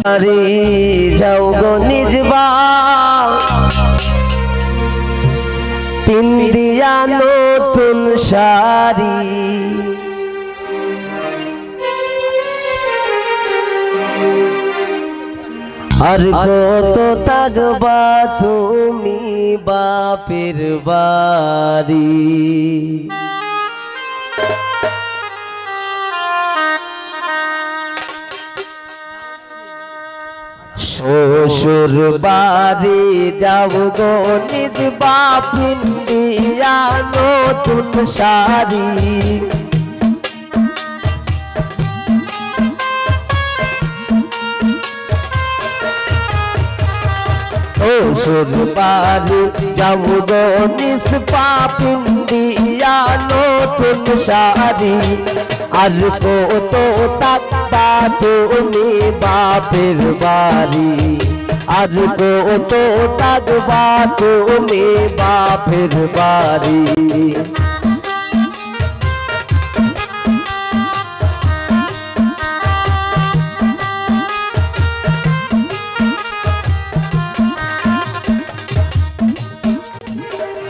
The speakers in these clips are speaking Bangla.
আরে যাও গো নিজবা পিন্দিয়া নতুন শাড়ি আর কত থাকবা তুমি বাপের বাড়ি শ্বশুর বাড়ি যাব গো নিজ বাপ পিন্দিয়া নতুন শাড়ি শ্বশুর বাড়ি যাব গো নিজ বাপ পিন্দিয়া নতুন শাড়ি আর কত থাকবা তুমি বাপের বাড়ি আর কত থাকবা তুমি বাপের বাড়ি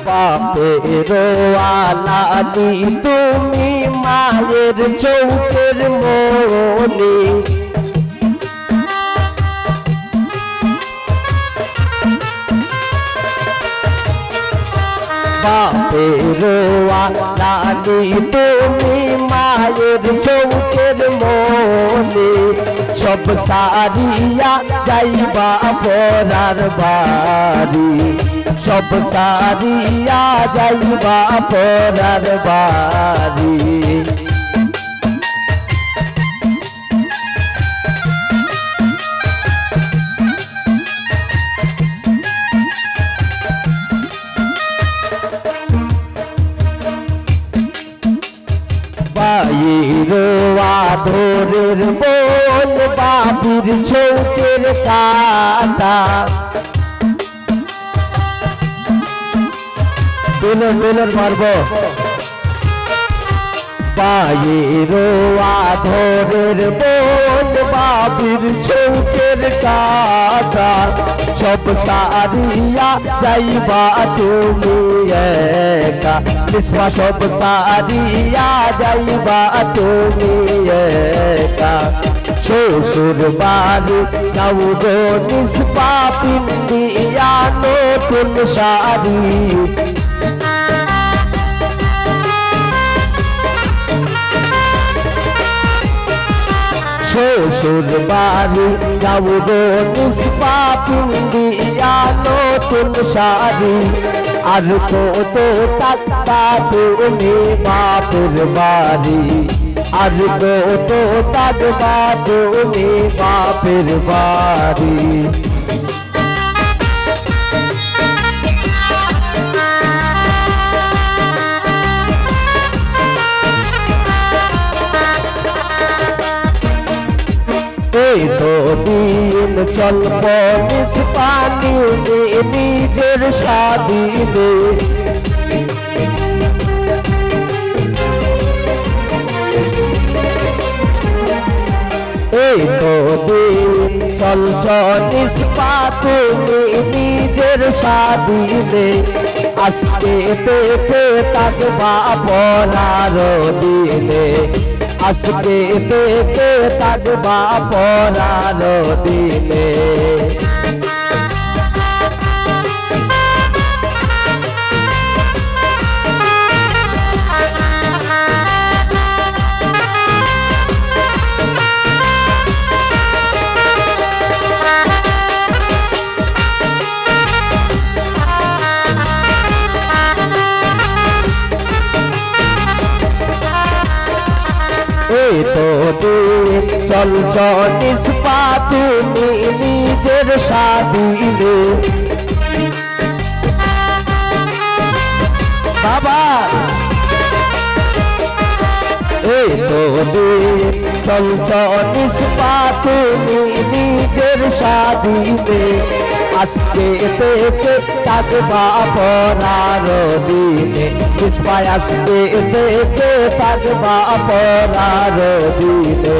বাপের আলাদি তুমি মায়ের চৌকের মনি বাপের আলাদি তুমি মায়ের চৌকের মনি সব সারিয়া যাইবা পরার বাড়ি সব সারিয়া যাইবা পরার বাড়ি বাইর আদরের বোন বাবির চৌকের কাটা বেলন মারব বাইর আদরের বোন বাবির চৌকের কাটা সব সারিয়া যাইবা তুমি একা নিসবা সব সারিয়া যাইবা তুমি একা শ্বশুর বাড়ি যাও গো নিসবা পিন্দিয়া নতুন শাড়ি শ্বশুর বাড়ি যাও গো নিসবা পিন্দিয়া নতুন শাড়ি আর কত থাকবা তুমি বাপের বাড়ি আর কত থাকবা তুমি বাপের বাড়ি এই তো দিন চলব নিজ পানি নিজের স্বাধীনে এই তো দিন চলছ নিজ পানি নিজের স্বাধীনে আজকে পেতে থাকবা পরার দিনে আজকে পেতে থাকবা পরার দিনে এই তো দিন চলছ নিসবা তুমি নিজের স্বাধীনে বাবা এই তো দিন চলছ নিসবা তুমি নিজের স্বাধীনে আজকে পেতে থাকবা পরার দিনে নিসবা আজকে পেতে থাকবা পরার দিনে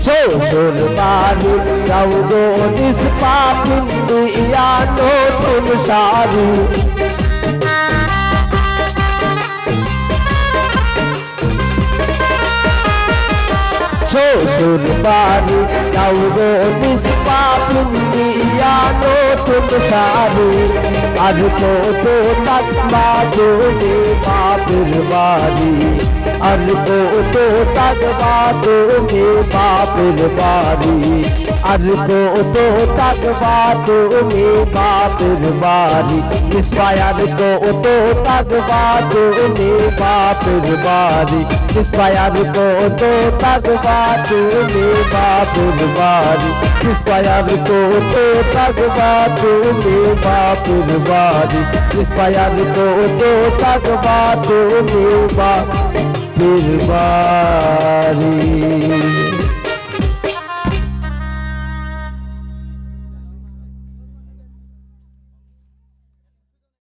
শ্বশুর বাড়ি যাও গো নিষ্পাপ দিয়া নতুন শাড়ি শ্বশুর বাড়ি যাও গো নিষ্পাপ দিয়া নতুন শাড়ি আর কত তাকবা তুমি বাপের বাড়ি আর কত তাকবা তুমি বাপের বাড়ি আর কত তাকবা তুমি বাপের বাড়ি নিষ্পায়ার কত তাকবা তুমি বাপের বাড়ি নিষ্পায়ার কত তাকবা তুমি বাপের বাড়ি নিষ্পায়ার কত তাকবা তুমি বাপের বাড়ি নিষ্পায়ার কত তাকবা তুমি বাপের বাড়ি